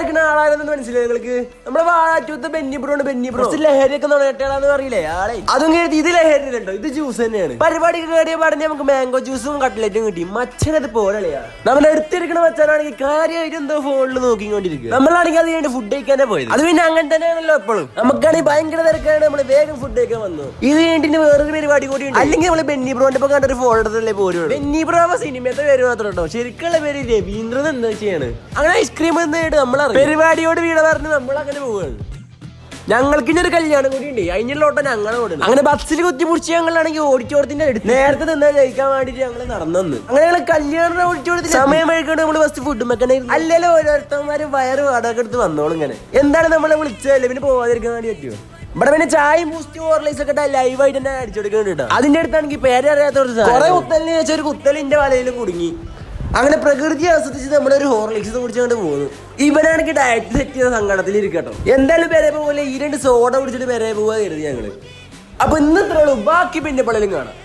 സംസാരിക്കുന്ന ആളാണെന്ന് മനസ്സിലായി നിങ്ങൾക്ക്? നമ്മുടെ വാഴാറ്റൂത്ത് ബെന്നി ബ്രോ ലഹരിയൊക്കെ നുണയട്ടാന്ന് അറിയില്ലേ ആളെ? അതും കേട്ടി ഇത് ലഹരി ഉണ്ടോ? ഇത് ജ്യൂസ് തന്നെയാണ്. പരിപാടിക്ക് കയറിയ പാടന്നെ നമുക്ക് മാംഗോ ജ്യൂസും കട്ട്ലറ്റും കിട്ടി. മച്ചനത് പോലെയാ. നമ്മൾ എടുത്തിരിക്കണ മച്ചാനാണെങ്കിൽ കാര്യമായിട്ട് എന്തോ ഫോണിൽ നോക്കിക്കൊണ്ടിരിക്കുക. നമ്മളാണെങ്കിൽ അത് കഴിഞ്ഞ് ഫുഡ് കഴിക്കാനേ പോയത്. അത് പിന്നെ അങ്ങനെ തന്നെയാണല്ലോ എപ്പോഴും. നമുക്കാണെങ്കിൽ ഭയങ്കര തിരക്കാണ്. നമ്മൾ വേഗം ഫുഡ് കഴിക്കാൻ വന്നു. ഇത് കഴിഞ്ഞിട്ട് വേറൊരു പരിപാടി കൂടി ഉണ്ട്. അല്ലെങ്കിൽ നമ്മൾ ബെന്നി ബ്രോന്റെ ഇപ്പൊ കണ്ടൊരു ഫോൾഡറിലല്ലേ പോരും. ബെന്നി ബ്രോ സിനിമത്തെ പേര് മാത്രം കേട്ടോ. ശരിക്കുള്ള പേര് രവീന്ദ്രൻ എന്താ ചെയ്യാണ്. അങ്ങനെ ഐസ്ക്രീം എന്തായിട്ട് നമ്മളറിയാം. പരിപാടിയോട് വീട് പറഞ്ഞ് നമ്മൾ അങ്ങനെ പോവുകയാണ്. ഞങ്ങൾക്ക് ഇനി ഒരു കല്യാണം കൂടി ഉണ്ട്. അതിനുള്ള ഓട്ടം ഞങ്ങളെ ഓടുന്നു. അങ്ങനെ ബസ്സിൽ കുത്തിമുടിച്ച് ഞങ്ങളാണെങ്കിൽ ഓഡിറ്റോറിയത്തിന്റെ അടുത്ത് നേരത്തെ നിന്ന് കഴിക്കാൻ വേണ്ടിട്ട് ഞങ്ങൾ നടന്നു. അങ്ങനെ ഞങ്ങൾ കല്യാണം ഓഡിറ്റോറിയത്തിൽ സമയം വഴിക്കൊണ്ട് നമ്മൾ ബസ് ഫുഡ് വെക്കണേ. അല്ലല്ലോ ഓരോരുത്തന്മാരും വയറ് വാടക എടുത്ത് വന്നോളും. ഇങ്ങനെ എന്താണ് നമ്മളെ വിളിച്ചതല്ലേ പിന്നെ പോവാതിരിക്കാൻ വേണ്ടി പറ്റുമോ? ഇവിടെ പിന്നെ ചായയും ബൂസ്റ്റ് ഹോർലിക്സ് ഒക്കെ ലൈവായിട്ട് തന്നെ അടിച്ചു കൊടുക്കുന്നുണ്ട്. അതിന്റെ അടുത്താണെങ്കിൽ പേരറിയാത്ത കുറെ കുത്തലിന് വെച്ചാൽ ഒരു കുത്തലിന്റെ വലയിലും കുടുങ്ങി. അങ്ങനെ പ്രകൃതി ആസ്വദിച്ച് നമ്മളൊരു ഹോർലിക്സ് കുടിച്ചുകൊണ്ട് പോകുന്നു. ഇവനാണെങ്കിൽ ഡയറ്റ് സെറ്റ് ചെയ്ത സങ്കടത്തിൽ ഇരിക്കട്ടോ. എന്തായാലും പെരെ പോലെ ഈ 2 സോഡ കുടിച്ചിട്ട് പെരെ പോവാ കരുതി ഞങ്ങള്. അപ്പൊ ഇന്നത്രേ ഉള്ളൂ. ബാക്കി പിന്നെ പലരും കാണാം.